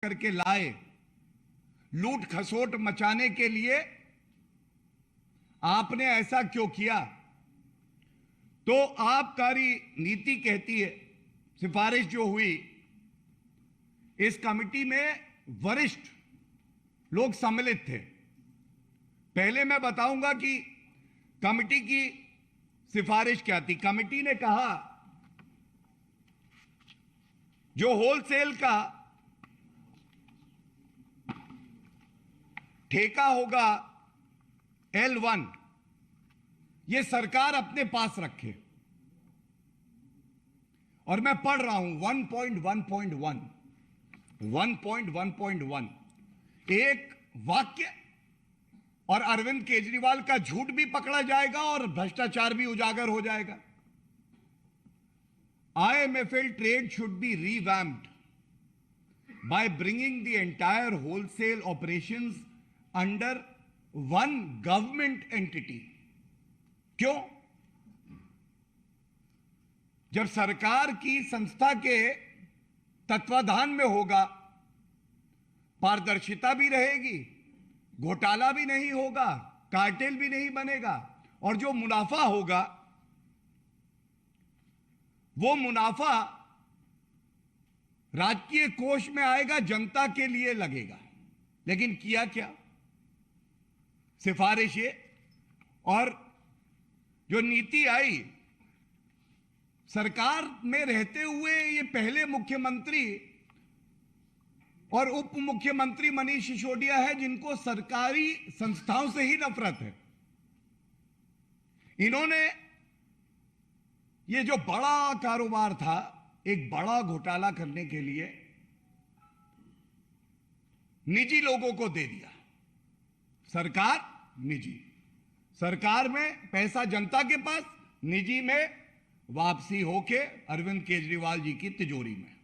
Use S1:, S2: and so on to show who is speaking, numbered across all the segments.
S1: करके लाए, लूट खसोट मचाने के लिए आपने ऐसा क्यों किया? तो आबकारी नीति कहती है, सिफारिश जो हुई, इस कमेटी में वरिष्ठ लोग सम्मिलित थे। पहले मैं बताऊंगा कि कमेटी की सिफारिश क्या थी। कमेटी ने कहा जो होलसेल का ठेका होगा L1, यह सरकार अपने पास रखे। और मैं पढ़ रहा हूं 1.1.1 एक वाक्य, और अरविंद केजरीवाल का झूठ भी पकड़ा जाएगा और भ्रष्टाचार भी उजागर हो जाएगा। IMFL trade should be revamped by bringing the entire wholesale operations under one government entity। क्यों? जब सरकार की संस्था के तत्वाधान में होगा, पारदर्शिता भी रहेगी, घोटाला भी नहीं होगा, कार्टेल भी नहीं बनेगा, और जो मुनाफा होगा वो मुनाफा राजकीय कोष में आएगा, जनता के लिए लगेगा। लेकिन किया क्या? सिफारिश ये, और जो नीति आई, सरकार में रहते हुए ये पहले मुख्यमंत्री और उप मुख्यमंत्री मनीष सिसोदिया है जिनको सरकारी संस्थाओं से ही नफरत है। इन्होंने ये जो बड़ा कारोबार था, एक बड़ा घोटाला करने के लिए निजी लोगों को दे दिया। सरकार निजी, सरकार में पैसा जनता के पास, निजी में वापसी होके अरविंद केजरीवाल जी की तिजोरी में।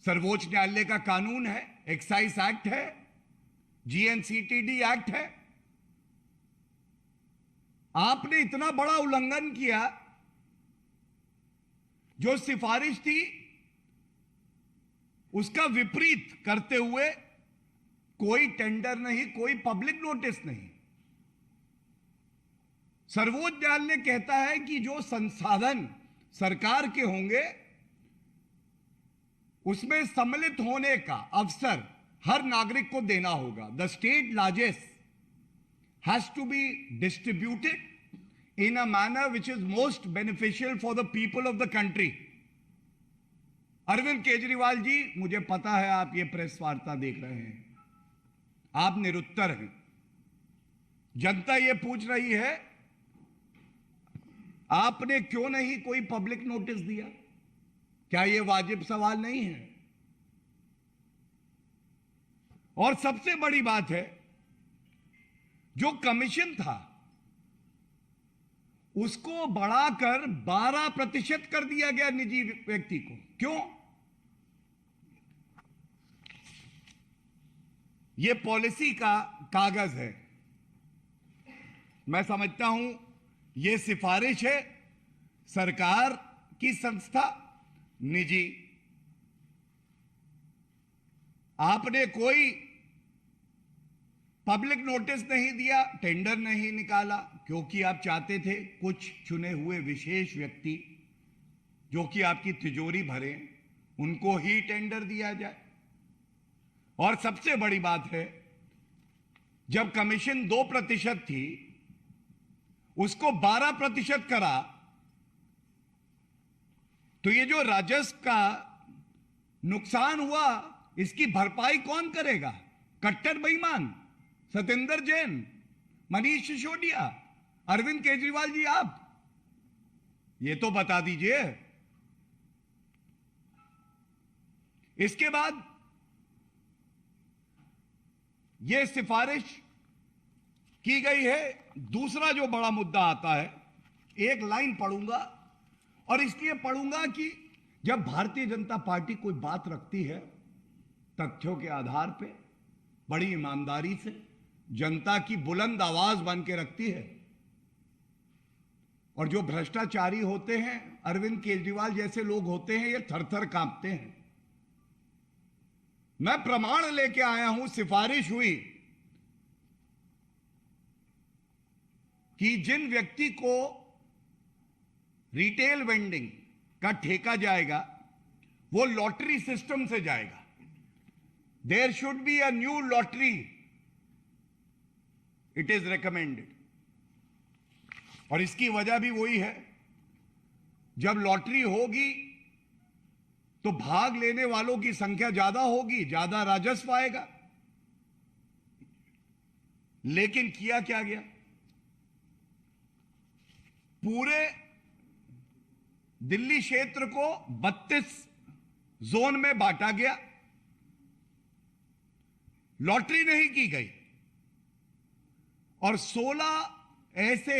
S1: सर्वोच्च न्यायालय का कानून है, एक्साइज एक्ट है, GNCTD एक्ट है। आपने इतना बड़ा उल्लंघन किया। जो सिफारिश थी उसका विपरीत करते हुए कोई टेंडर नहीं, कोई पब्लिक नोटिस नहीं। सर्वोच्च न्यायालय कहता है कि जो संसाधन सरकार के होंगे उसमें सम्मिलित होने का अवसर हर नागरिक को देना होगा। The state largest has to be distributed in a manner which is most beneficial for the people of the country। Arvind Kejriwal ji, मुझे पता है आप ये प्रेस वार्ता देख रहे हैं, आप निरुत्तर हैं। जनता ये पूछ रही है आपने क्यों नहीं कोई पब्लिक नोटिस दिया? क्या ये वाजिब सवाल नहीं है? और सबसे बड़ी बात है, जो कमीशन था उसको बढ़ाकर 12% कर दिया गया निजी व्यक्ति को। क्यों? यह पॉलिसी का कागज है। मैं समझता हूं यह सिफारिश है, सरकार की संस्था निजी। आपने कोई पब्लिक नोटिस नहीं दिया, टेंडर नहीं निकाला, क्योंकि आप चाहते थे कुछ चुने हुए विशेष व्यक्ति जो कि आपकी तिजोरी भरे, उनको ही टेंडर दिया जाए। और सबसे बड़ी बात है, जब कमीशन 2% थी उसको 12% करा, तो ये जो राजस्व का नुकसान हुआ इसकी भरपाई कौन करेगा? कट्टर बेईमान सत्येंद्र जैन, मनीष सिसोदिया, अरविंद केजरीवाल जी, आप ये तो बता दीजिए। इसके बाद यह सिफारिश की गई है। दूसरा जो बड़ा मुद्दा आता है, एक लाइन पढ़ूंगा, और इसलिए पढ़ूंगा कि जब भारतीय जनता पार्टी कोई बात रखती है तथ्यों के आधार पे, बड़ी ईमानदारी से, जनता की बुलंद आवाज बन के रखती है, और जो भ्रष्टाचारी होते हैं, अरविंद केजरीवाल जैसे लोग होते हैं, ये थर-थर कांपते हैं। मैं प्रमाण लेके आया हूं, सिफारिश हुई कि जिन व्यक्ति को रिटेल वेंडिंग का ठेका जाएगा वो लॉटरी सिस्टम से जाएगा। There should be a new lottery, it is recommended. और इसकी वजह भी वही है, जब लॉटरी होगी तो भाग लेने वालों की संख्या ज्यादा होगी, ज्यादा राजस्व आएगा। लेकिन किया क्या गया, पूरे दिल्ली क्षेत्र को 32 जोन में बांटा गया, लॉटरी नहीं की गई और 16 ऐसे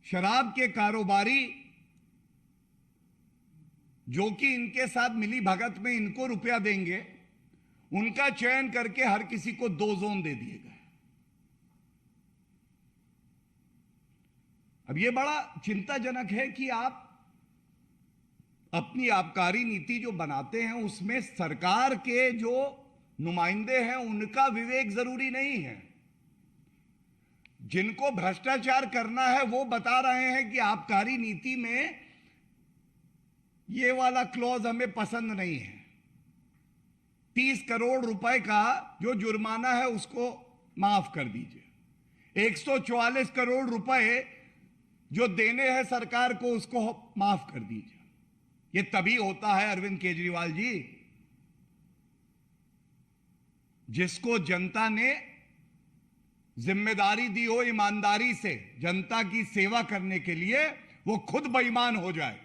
S1: शराब के कारोबारी जो कि इनके साथ मिली भगत में इनको रुपया देंगे, उनका चयन करके हर किसी को 2 जोन दे दिए गए। अब यह बड़ा चिंताजनक है कि आप अपनी आबकारी नीति जो बनाते हैं उसमें सरकार के जो नुमाइंदे हैं उनका विवेक जरूरी नहीं है। जिनको भ्रष्टाचार करना है वो बता रहे हैं कि आबकारी नीति में ये वाला क्लॉज हमें पसंद नहीं है, 30 करोड़ रुपए का जो जुर्माना है उसको माफ कर दीजिए, 144 करोड़ रुपए जो देने हैं सरकार को उसको माफ कर दीजिए। ये तभी होता है अरविंद केजरीवाल जी, जिसको जनता ने जिम्मेदारी दी हो ईमानदारी से जनता की सेवा करने के लिए, वो खुद बेईमान हो जाए।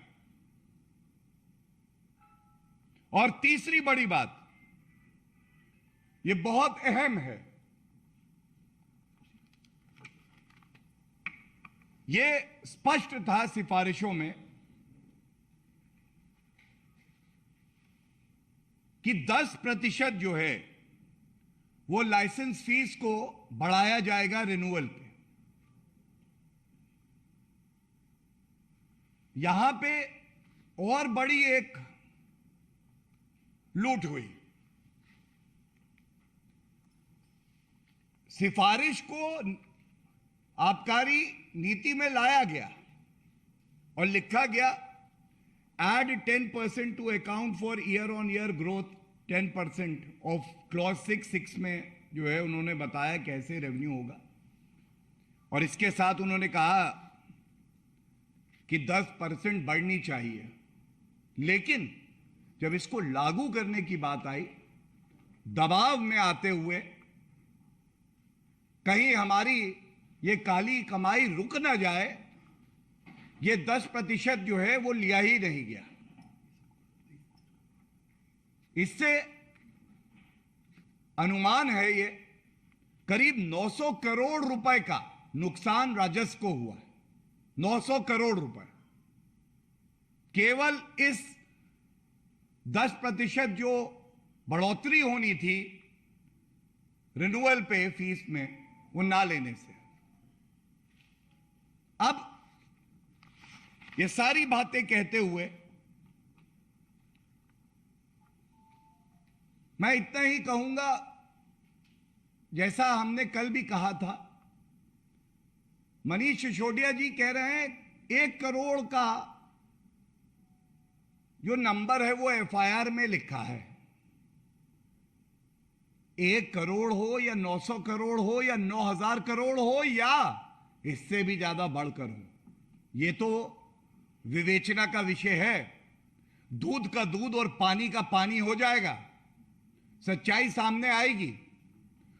S1: और तीसरी बड़ी बात, ये बहुत अहम है, ये स्पष्ट था सिफारिशों में कि 10% जो है वो लाइसेंस फीस को बढ़ाया जाएगा रिन्यूअल पे। यहां पे और बड़ी एक लूट हुई, सिफारिश को आबकारी नीति में लाया गया और लिखा गया add 10% to account for year on year growth 10% of clause 6 में जो है उन्होंने बताया कैसे रेवेन्यू होगा। और इसके साथ उन्होंने कहा कि 10% बढ़नी चाहिए। लेकिन जब इसको लागू करने की बात आई, दबाव में आते हुए कहीं हमारी ये काली कमाई रुक ना जाए, ये 10% जो है वो लिया ही नहीं गया। इससे अनुमान है ये करीब 900 करोड़ रुपए का नुकसान राजस्व को हुआ है। 900 करोड़ रुपए केवल इस 10% जो बढ़ोतरी होनी थी रिन्यूअल पे फीस में, वो ना लेने से। अब ये सारी बातें कहते हुए मैं इतना ही कहूंगा, जैसा हमने कल भी कहा था, मनीष सिसोदिया जी कह रहे हैं 1 करोड़ का जो नंबर है वो एफआईआर में लिखा है। 1 करोड़ हो या 900 करोड़ हो या 9000 करोड़ हो या इससे भी ज्यादा बढ़कर हो, ये तो विवेचना का विषय है। दूध का दूध और पानी का पानी हो जाएगा, सच्चाई सामने आएगी।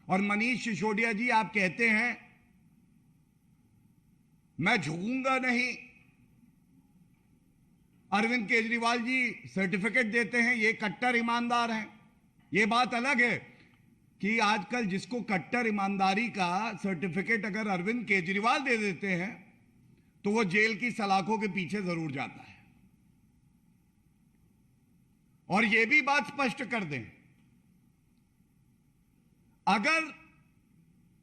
S1: और मनीष सिसोदिया जी आप कहते हैं मैं झुकूंगा नहीं, अरविंद केजरीवाल जी सर्टिफिकेट देते हैं ये कट्टर ईमानदार हैं। ये बात अलग है कि आजकल जिसको कट्टर ईमानदारी का सर्टिफिकेट अगर अरविंद केजरीवाल दे देते हैं तो वो जेल की सलाखों के पीछे जरूर जाता है। और ये भी बात स्पष्ट कर दें, अगर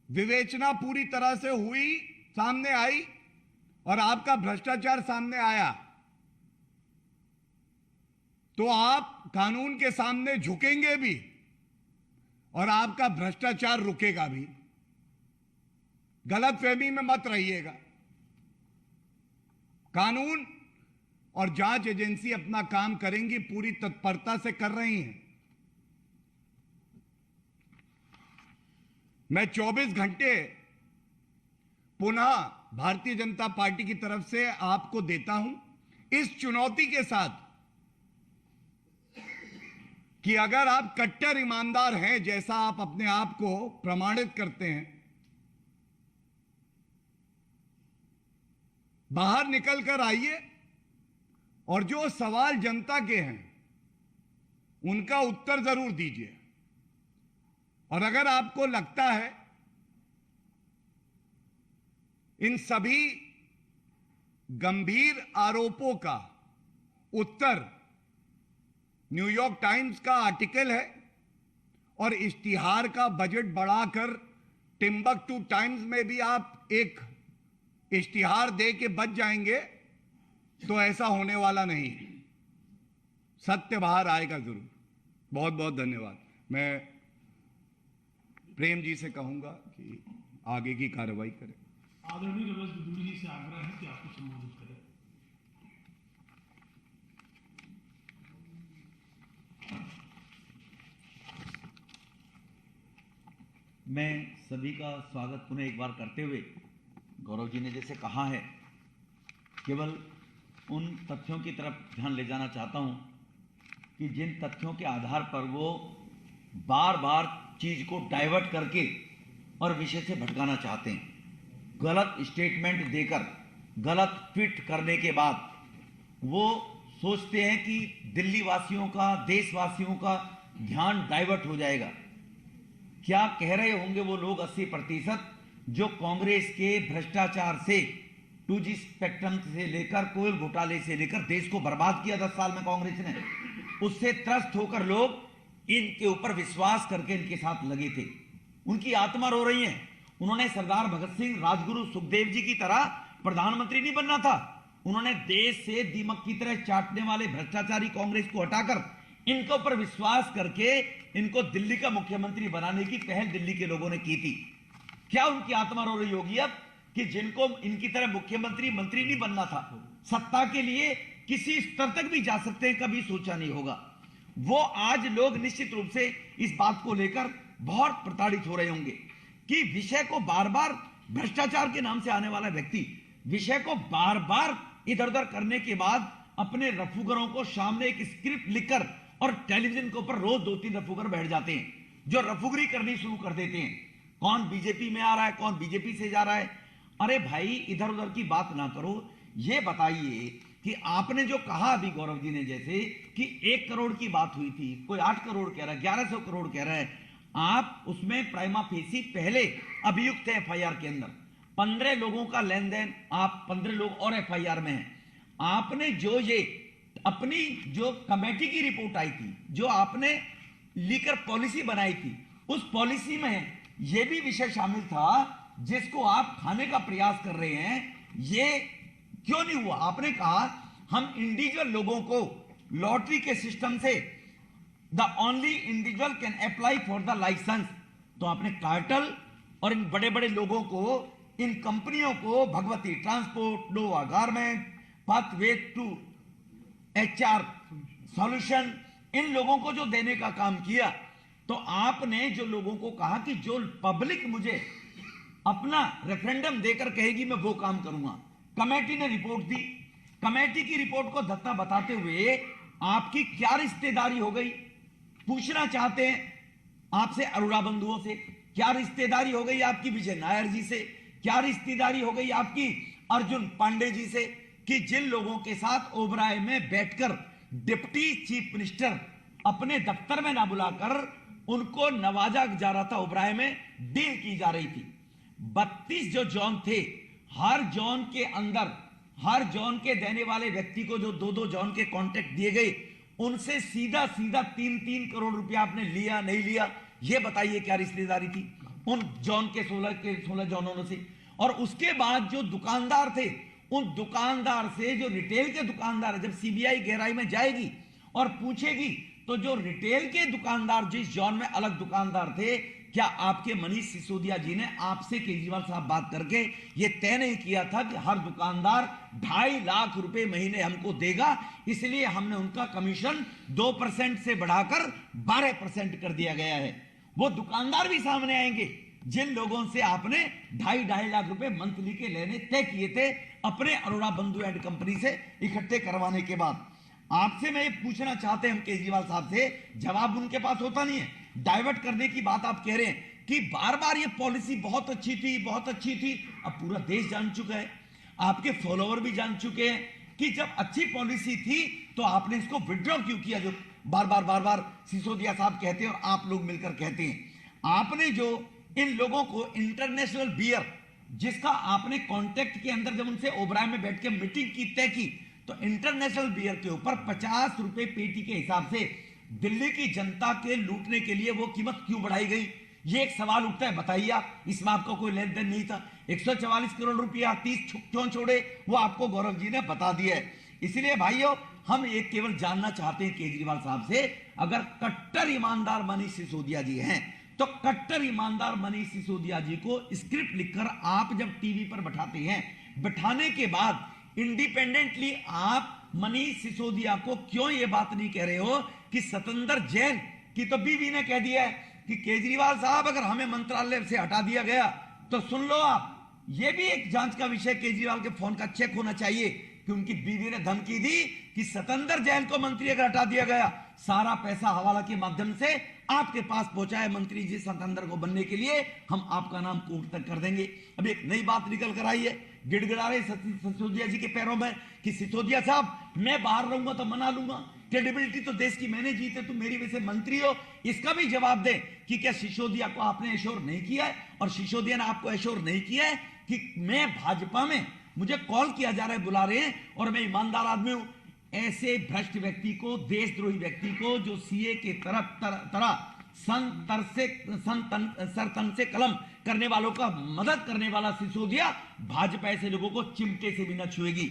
S1: विवेचना पूरी तरह से हुई सामने आई और आपका भ्रष्टाचार सामने आया तो आप कानून के सामने झुकेंगे भी और आपका भ्रष्टाचार रुकेगा भी। गलतफहमी में मत रहिएगा। कानून और जांच एजेंसी अपना काम करेंगी, पूरी तत्परता से कर रही हैं। मैं 24 घंटे पुनः भारतीय जनता पार्टी की तरफ से आपको देता हूं इस चुनौती के साथ कि अगर आप कट्टर ईमानदार हैं, जैसा आप अपने आप को प्रमाणित करते हैं, बाहर निकल कर आइए और जो सवाल जनता के हैं उनका उत्तर जरूर दीजिए। और अगर आपको लगता है इन सभी गंभीर आरोपों का उत्तर न्यूयॉर्क टाइम्स का आर्टिकल है और इश्तिहार का बजट बढ़ाकर टिम्बकटू टाइम्स में भी आप एक इश्तिहार दे के बच जाएंगे, तो ऐसा होने वाला नहीं है। सत्य बाहर आएगा जरूर। बहुत बहुत धन्यवाद। मैं प्रेम जी से कहूंगा कि आगे की कार्रवाई करें।
S2: आदरणीय रमेश बिदुड़ी जी से आग्रह है कि आपको संबोधित करें।
S3: मैं सभी का स्वागत पुनः एक बार करते हुए, गौरव जी ने जैसे कहा है, केवल उन तथ्यों की तरफ ध्यान ले जाना चाहता हूं कि जिन तथ्यों के आधार पर वो बार बार चीज को डाइवर्ट करके और विषय से भटकाना चाहते हैं। गलत स्टेटमेंट देकर, गलत ट्वीट करने के बाद वो सोचते हैं कि दिल्ली वासियों का, देशवासियों का ध्यान डाइवर्ट हो जाएगा। क्या कह रहे होंगे वो लोग 80% जो कांग्रेस के भ्रष्टाचार से, 2G स्पेक्ट्रम से लेकर कोयल घोटाले से लेकर देश को बर्बाद किया 10 साल में कांग्रेस ने, उससे त्रस्त होकर लोग इनके ऊपर विश्वास करके इनके साथ लगे थे। उनकी आत्मा रो रही है। उन्होंने सरदार भगत सिंह, राजगुरु सुखदेव जी की तरह प्रधानमंत्री नहीं बनना था। उन्होंने देश से दीमक की तरह चाटने वाले भ्रष्टाचारी कांग्रेस को हटाकर इनके ऊपर विश्वास करके इनको दिल्ली का मुख्यमंत्री बनाने की पहल दिल्ली के लोगों ने की थी। क्या उनकी आत्मा रो रही होगी अब कि जिनको इनकी तरह मुख्यमंत्री, मंत्री नहीं बनना था, सत्ता के लिए किसी स्तर तक भी जा सकते हैं, कभी सोचा नहीं होगा। वो आज लोग निश्चित रूप से इस बात को लेकर बहुत प्रताड़ित हो रहे होंगे कि विषय को बार बार, भ्रष्टाचार के नाम से आने वाला व्यक्ति विषय को बार बार इधर उधर करने के बाद अपने रफूगरों को सामने एक स्क्रिप्ट लिखकर और टेलीविजन के ऊपर रोज 2-3 रफूगर बैठ जाते हैं, जो रफूगरी करनी शुरू कर देते हैं। कौन बीजेपी में आ रहा है, कौन बीजेपी से जा रहा है। अरे भाई, इधर उधर की बात ना करो। ये बताइए कि आपने जो कहा अभी गौरव जी ने, जैसे कि 1 करोड़ की बात हुई थी, कोई 8 करोड़ कह रहा है, 1100 करोड़ कह रहा है। आप उसमें प्राइमा फेसी पहले अभियुक्त है एफआईआर के अंदर, 15 लोगों का लेन देन, आप 15 लोग और एफआईआर में हैं। आपने जो ये अपनी जो कमेटी की रिपोर्ट आई थी, जो आपने लीकर पॉलिसी बनाई थी, उस पॉलिसी में यह भी विषय शामिल था जिसको आप खाने का प्रयास कर रहे हैं। ये क्यों नहीं हुआ? आपने कहा हम इंडिविजुअल लोगों को लॉटरी के सिस्टम से the only individual can apply for the licence. तो आपने कार्टेल और इन बड़े बड़े लोगों को, इन कंपनियों को, Bhagwati transport, Nova garment, pathway to HR solution, इन लोगों को जो देने का काम किया, तो आपने जो लोगों को कहा कि जो पब्लिक मुझे अपना रेफरेंडम देकर कहेगी मैं वो काम करूंगा। कमेटी ने रिपोर्ट दी। कमेटी की रिपोर्ट को धत्ता बताते हुए आपकी क्या रिश्तेदारी हो गई, पूछना चाहते हैं आपसे अरोड़ा बंधुओं से। क्या रिश्तेदारी हो गई आपकी विजय नायर जी से? क्या रिश्तेदारी हो गई आपकी अर्जुन पांडे जी से, कि जिन लोगों के साथ ओबराय में बैठकर डिप्टी चीफ मिनिस्टर अपने दफ्तर में ना बुलाकर उनको नवाजा जा रहा था, ओबराय में डील की जा रही थी। 32 जो जोन थे, हर जोन के अंदर, हर जोन के देने वाले व्यक्ति को जो 2-2 जोन के कॉन्ट्रैक्ट दिए गए, उनसे सीधा 3-3 करोड़ रुपया आपने लिया नहीं लिया, ये बताइए क्या रिश्तेदारी थी उन जोन के 16 जोनों से। और उसके बाद जो दुकानदार थे, उन दुकानदार से, जो रिटेल के दुकानदार है, जब सीबीआई गहराई में जाएगी और पूछेगी, तो जो रिटेल के दुकानदार जिस जॉन में अलग दुकानदार थे, क्या आपके मनीष सिसोदिया जी ने आपसे केजरीवाल साहब बात करके ये तय नहीं किया था कि हर दुकानदार 2.5 लाख रुपए महीने हमको देगा, इसलिए हमने उनका कमीशन 2% से बढ़ाकर 12% कर दिया गया है। वो दुकानदार भी सामने आएंगे जिन लोगों से आपने 2.5 लाख रुपए मंथली के लेने तय किए थे अपने अरोड़ा बंधु एंड कंपनी से इकट्ठे करवाने के बाद। आपसे मैं ये पूछना चाहते हैं हम केजरीवाल साहब से, जवाब उनके पास होता नहीं है। डाइवर्ट करने की बात आप कह रहे हैं कि बार बार ये पॉलिसी बहुत अच्छी थी, बहुत अच्छी थी। अब पूरा देश जान चुका है, आपके फॉलोअर भी जान चुके हैं कि जब अच्छी पॉलिसी थी तो आपने इसको विड्रॉ क्यों किया, जो बार बार सिसोदिया साहब कहते हैं और आप लोग मिलकर कहते हैं। आपने जो इन लोगों को इंटरनेशनल बियर, जिसका आपने कॉन्टेक्ट के अंदर जब उनसे ओबराय में बैठ के मीटिंग की तय की, तो इंटरनेशनल बियर के ऊपर 50 रुपए पेटी के हिसाब से दिल्ली की जनता के लूटने के लिए वो कीमत क्यों बढ़ाई गई, ये एक सवाल उठता है। बताइए आप, इसमें आपका कोई लेन देन नहीं था। 144 करोड़ रुपया 30 क्यों छोड़े, वो आपको गौरव जी ने बता दिया है। इसलिए भाइयों, हम एक केवल जानना चाहते हैं केजरीवाल साहब से, अगर कट्टर ईमानदार मनीष सिसोदिया जी हैं, तो कट्टर ईमानदार मनीष सिसोदिया जी को स्क्रिप्ट लिखकर आप जब टीवी पर बैठाते हैं, बैठाने के बाद इंडिपेंडेंटली आप मनीष सिसोदिया को क्यों ये बात नहीं कह रहे हो कि सतेंद्र जैन की तो बीवी ने कह दिया है कि केजरीवाल साहब अगर हमें मंत्रालय से हटा दिया गया तो सुन लो आप, ये भी एक जांच का विषय, केजरीवाल के फोन का चेक होना चाहिए कि उनकी बीवी ने धमकी दी कि सतेंद्र जैन को मंत्री अगर हटा दिया गया, सारा पैसा हवाला के माध्यम से आपके पास पहुंचा है मंत्री जी सतेंद्र को बनने के लिए, हम आपका नाम कोर्ट तक कर देंगे। अब एक नई बात निकल कर आई है, गिड़गिड़ा रहे सिसोदिया जी के पैरों में कि सिसोदिया साहब मैं बाहर रहूंगा तो मना लूंगा, क्रेडिबिलिटी तो देश की मैंने जीत है, तुम मेरी वजह से मंत्री हो। इसका भी जवाब दे कि क्या सिसोदिया को आपने एश्योर नहीं किया है और सिसोदिया ने आपको एश्योर नहीं किया है कि मैं भाजपा में, मुझे कॉल किया जा रहा है, बुला रहे हैं और मैं ईमानदार आदमी हूं। ऐसे भ्रष्ट व्यक्ति को, देशद्रोही व्यक्ति को, जो सीए के तरह सर तन से कलम करने वालों का मदद करने वाला सिसोदिया, भाजपा ऐसे लोगों को चिमटे से भी न छुएगी।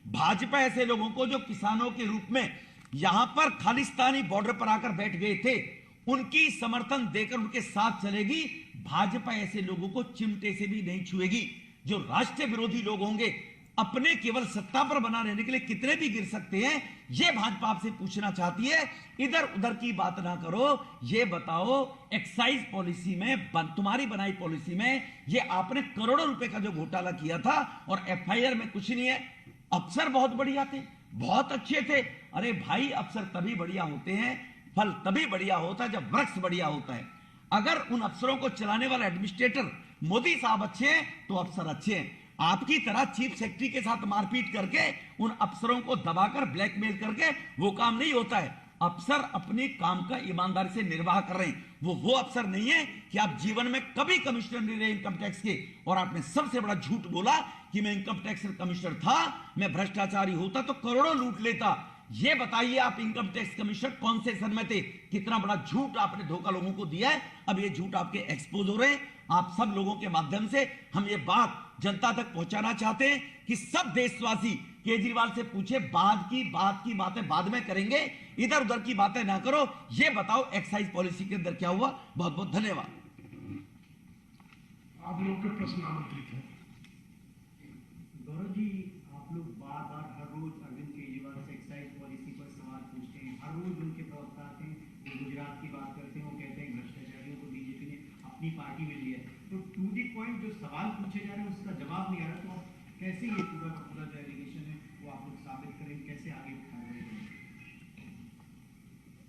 S3: भाजपा ऐसे लोगों को जो किसानों के रूप में यहां पर खालिस्तानी बॉर्डर पर आकर बैठ गए थे, उनकी समर्थन देकर उनके साथ चलेगी। भाजपा ऐसे लोगों को चिमटे से भी नहीं छुएगी। जो राष्ट्र विरोधी लोग होंगे, अपने केवल सत्ता पर बना रहने के लिए कितने भी गिर सकते हैं, यह भाजपा आपसे पूछना चाहती है। इधर उधर की बात ना करो, ये बताओ एक्साइज पॉलिसी में, तुम्हारी बनाई पॉलिसी में, ये आपने करोड़ों रुपए का जो घोटाला किया था और एफआईआर में कुछ नहीं है। अफसर बहुत बढ़िया थे, बहुत अच्छे थे। अरे भाई, अफसर तभी बढ़िया होते हैं, फल तभी बढ़िया होता है जब वृक्ष बढ़िया होता है। अगर उन अफसरों को चलाने वाला एडमिनिस्ट्रेटर मोदी साहब अच्छे हैं तो अफसर अच्छे हैं। आपकी तरह चीफ सेक्रेटरी के साथ मारपीट करके, उन अफसरों को दबाकर, ब्लैकमेल करके वो काम नहीं होता है। अफसर अपने काम का ईमानदारी से निर्वाह कर रहे हैं। वो अफसर नहीं है कि आप जीवन में कभी कमिश्नर नहीं रहे इनकम टैक्स के, और आपने सबसे बड़ा झूठ बोला कि मैं इनकम टैक्स कमिश्नर था, मैं भ्रष्टाचारी होता तो करोड़ों लूट लेता। ये बताइए आप इनकम टैक्स कमिश्नर कौन से सन में थे? कितना बड़ा झूठ आपने धोखा लोगों को दिया है। अब ये झूठ आपके एक्सपोज हो रहे हैं। आप सब लोगों के माध्यम से हम ये बात जनता तक पहुंचाना चाहते हैं कि सब देशवासी केजरीवाल से पूछे, बात की बातें बाद में करेंगे, इधर उधर की बातें ना करो। ये बताओ एक्साइज पॉलिसी के अंदर क्या हुआ। बहुत बहुत धन्यवाद।
S2: आप लोगों के प्रश्न आमंत्रित हैं।
S4: गौरव जी, आप लोग बार बार हर रोज अरविंद केजरीवाल से एक्साइज पॉलिसी पर सवाल पूछते हैं। हर रोज उनके प्रवक्ता आते हैं, वो गुजरात की बात करते हैं, वो कहते हैं भ्रष्टाचारियों को बीजेपी ने अपनी पार्टी में लिया है। तो टू दी पॉइंट जो सवाल पूछे जा रहे हैं उसका जवाब नहीं आ रहा, तो आप कैसे ये पूरा का पूरा जो एलिगेशन है वो आप लोग साबित करेंगे, कैसे आगे बढ़ाएंगे?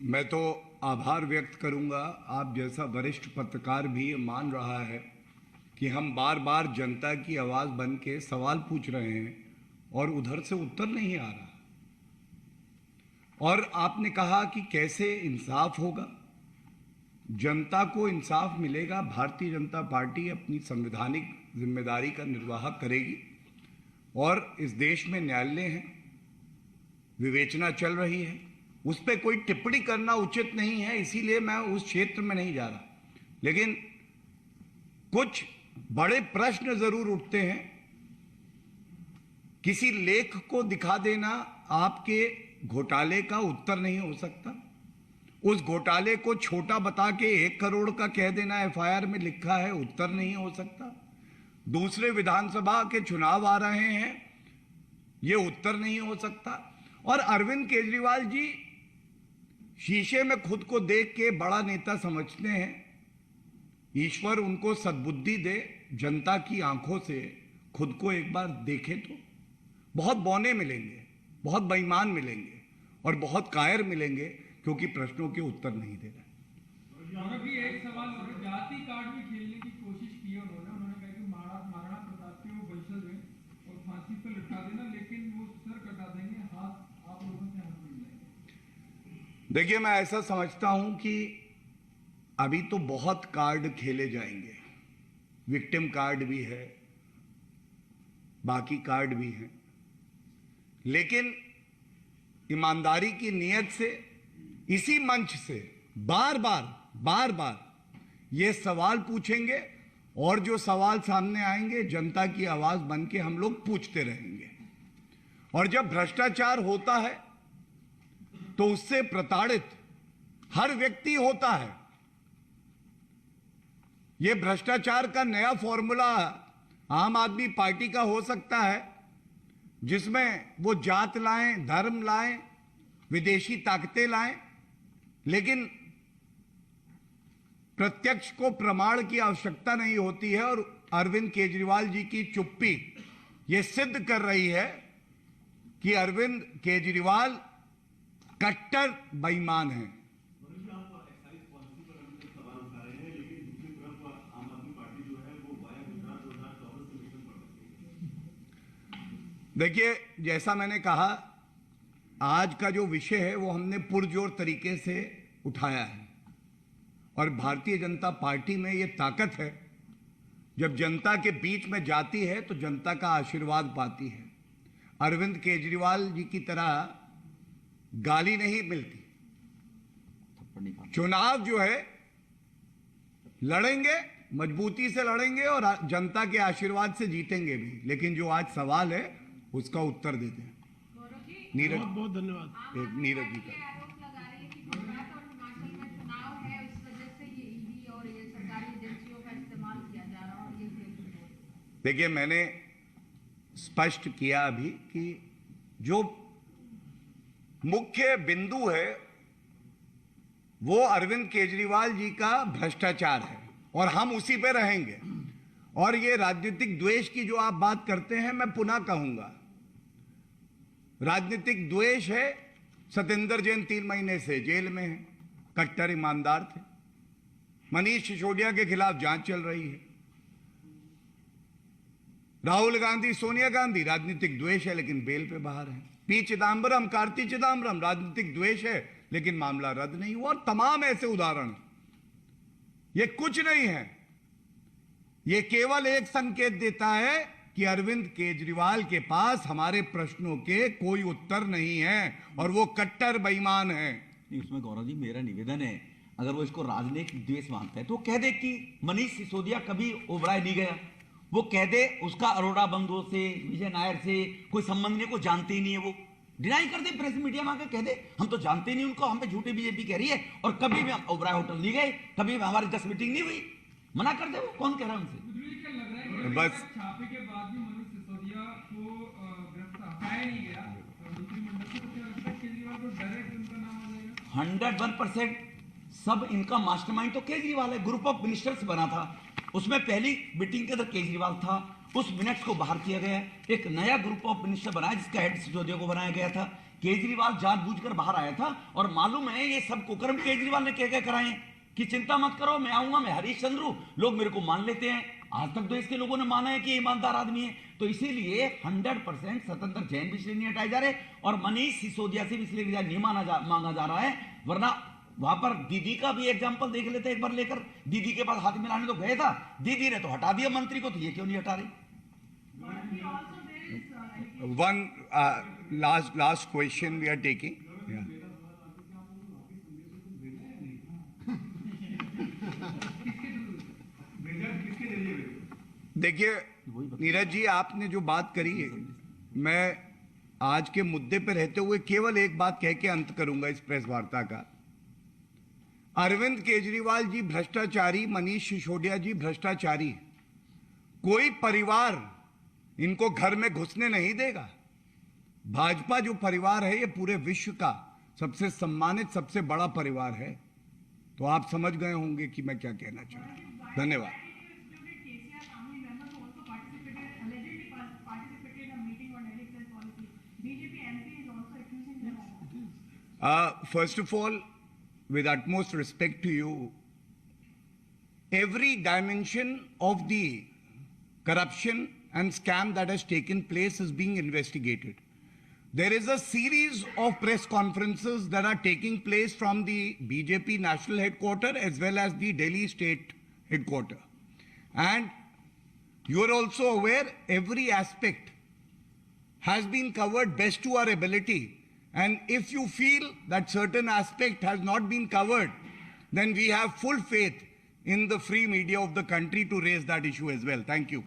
S1: मैं तो आभार व्यक्त करूंगा, आप जैसा वरिष्ठ पत्रकार भी मान रहा है कि हम बार बार जनता की आवाज बन के सवाल पूछ रहे हैं और उधर से उत्तर नहीं आ रहा। और आपने कहा कि कैसे इंसाफ होगा, जनता को इंसाफ मिलेगा। भारतीय जनता पार्टी अपनी संवैधानिक जिम्मेदारी का निर्वाह करेगी और इस देश में न्यायालय है, विवेचना चल रही है, उस पर कोई टिप्पणी करना उचित नहीं है, इसीलिए मैं उस क्षेत्र में नहीं जा रहा। लेकिन कुछ बड़े प्रश्न जरूर उठते हैं। किसी लेख को दिखा देना आपके घोटाले का उत्तर नहीं हो सकता। उस घोटाले को छोटा बता के 1 करोड़ का कह देना एफआईआर में लिखा है उत्तर नहीं हो सकता। दूसरे विधानसभा के चुनाव आ रहे हैं, ये उत्तर नहीं हो सकता। और अरविंद केजरीवाल जी शीशे में खुद को देख के बड़ा नेता समझते हैं। ईश्वर उनको सद्बुद्धि दे, जनता की आंखों से खुद को एक बार देखें तो बहुत बौने मिलेंगे, बहुत बेईमान मिलेंगे और बहुत कायर मिलेंगे, क्योंकि प्रश्नों के उत्तर नहीं दे रहे।
S5: और अभी एक सवाल और है, जाति कार्ड भी खेलने की कोशिश की है उन्होंने कहा कि महाराणा प्रताप के वो वंशज हैं और फांसी पर लटका देना, लेकिन वो सर कटा देंगे, हाथ आप लोगों से हाथ मिल जाएंगे।
S1: देखिए, मैं ऐसा समझता हूं कि अभी तो बहुत कार्ड खेले जाएंगे। विक्टिम कार्ड भी है, बाकी कार्ड भी हैं, लेकिन ईमानदारी की नीयत से इसी मंच से बार बार ये सवाल पूछेंगे और जो सवाल सामने आएंगे जनता की आवाज बन के हम लोग पूछते रहेंगे। और जब भ्रष्टाचार होता है तो उससे प्रताड़ित हर व्यक्ति होता है। यह भ्रष्टाचार का नया फॉर्मूला आम आदमी पार्टी का हो सकता है, जिसमें वो जात लाएं, धर्म लाएं, विदेशी ताकतें लाएं, लेकिन प्रत्यक्ष को प्रमाण की आवश्यकता नहीं होती है। और अरविंद केजरीवाल जी की चुप्पी यह सिद्ध कर रही है कि अरविंद केजरीवाल कट्टर बेईमान हैं। देखिए, जैसा मैंने कहा, आज का जो विषय है वो हमने पुरजोर तरीके से उठाया है और भारतीय जनता पार्टी में ये ताकत है, जब जनता के बीच में जाती है तो जनता का आशीर्वाद पाती है। अरविंद केजरीवाल जी की तरह गाली नहीं मिलती। चुनाव जो है लड़ेंगे, मजबूती से लड़ेंगे और जनता के आशीर्वाद से जीतेंगे भी, लेकिन जो आज सवाल है उसका उत्तर देते हैं। नीरज,
S2: बहुत बहुत धन्यवाद।
S1: एक नीरज जी का
S6: आरोप लगा रही है कि गुजरात और हिमाचल में चुनाव है, इस वजह से ये ईडी और ये सरकारी एजेंसियों का इस्तेमाल किया जा रहा है और ये
S1: देखिए, मैंने स्पष्ट किया अभी कि जो मुख्य बिंदु है वो अरविंद केजरीवाल जी का भ्रष्टाचार है और हम उसी पे रहेंगे। और ये राजनीतिक द्वेष की जो आप बात करते हैं, मैं पुनः कहूंगा, राजनीतिक द्वेष है। सत्येंद्र जैन 3 महीने से जेल में है, कट्टर ईमानदार थे। मनीष सिसोदिया के खिलाफ जांच चल रही है। राहुल गांधी, सोनिया गांधी, राजनीतिक द्वेष है लेकिन बेल पे बाहर है। पी चिदम्बरम, कार्ति चिदम्बरम, राजनीतिक द्वेष है लेकिन मामला रद्द नहीं हुआ। और तमाम ऐसे उदाहरण, ये कुछ नहीं है, ये केवल एक संकेत देता है कि अरविंद केजरीवाल के पास हमारे प्रश्नों के कोई उत्तर नहीं है और वो कट्टर बेईमान है।
S3: नहीं, उसमें गौरव जी मेरा निवेदन है, अगर वो इसको राजनीतिक द्वेष मानता है तो कह दे कि मनीष सिसोदिया कभी ओबराय नहीं गया, वो कह दे उसका अरोड़ा बंधुओं से, विजय नायर से कोई संबंध नहीं, को जानते ही नहीं है। वो डिनाई कर दे, प्रेस मीडिया में आकर कह दे हम तो जानते नहीं उनको, हम पे झूठे बीजेपी कह रही है और कभी भी हम ओबराय होटल नहीं गए, कभी भी हमारी 10 मीटिंग नहीं हुई। मना कर दे, वो कौन कह रहा है उनसे?
S5: क्या लग रहा है कि
S1: बस
S5: छापे के बाद भी मनीष सिसोदिया को गिरफ्तार हटाया नहीं गया मंत्रिमंडल से, तो क्या लगता है केजरीवाल को डायरेक्ट उनका नाम आ जाएगा?
S3: 101% सब इनका मास्टरमाइंड तो केजरीवाल है। ग्रुप ऑफ मिनिस्टर्स बना था, उसमें पहली मीटिंग के अंदर केजरीवाल था, उस मिनट्स को बाहर किया गया। एक नया ग्रुप ऑफ मिनिस्टर बनाया जिसका हेड सिसोदिया को बनाया गया था। केजरीवाल जानबूझकर बाहर आया था और मालूम है ये सब कुकर्म केजरीवाल ने क्या क्या कराए कि चिंता मत करो, मैं आऊंगा, मैं हरीश चंद्र हूं, लोग मेरे को मान लेते हैं। आज तक तो इसके लोगों ने माना है कि ईमानदार आदमी है, तो इसीलिए 100% स्वतंत्र जैन भी इसलिए नहीं हटाए जा रहे और मनीष सिसोदिया से भी इसलिए नहीं मांगा जा रहा है। वरना वहां पर दीदी का भी एग्जाम्पल देख लेते एक बार लेकर, दीदी के पास हाथ मिलाने तो गए था, दीदी ने तो हटा दिया मंत्री को, तो ये क्यों नहीं हटा रही?
S1: One last question we are taking. Yeah. देखिए नीरज जी, आपने जो बात करी है, मैं आज के मुद्दे पर रहते हुए केवल एक बात कह के अंत करूंगा इस प्रेस वार्ता का। अरविंद केजरीवाल जी भ्रष्टाचारी, मनीष सिसोदिया जी भ्रष्टाचारी। कोई परिवार इनको घर में घुसने नहीं देगा। भाजपा जो परिवार है, ये पूरे विश्व का सबसे सम्मानित, सबसे बड़ा परिवार है। तो आप समझ गए होंगे कि मैं क्या कहना चाहता हूं। धन्यवाद। First of all, with utmost respect to you, every dimension of the corruption and scam that has taken place is being investigated. There is a series of press conferences that are taking place from the BJP national headquarters as well as the Delhi state headquarters. And you are also aware every aspect has been covered best to our ability. And if you feel that certain aspect has not been covered, then we have full faith in the free media of the country to raise that issue as well. Thank you.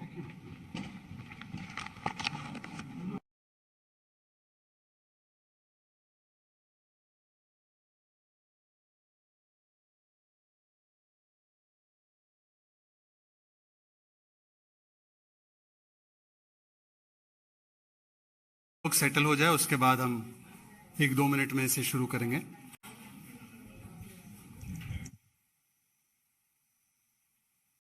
S7: लोग settle हो जाए, उसके बाद हम 1-2 minute में इसे शुरू करेंगे।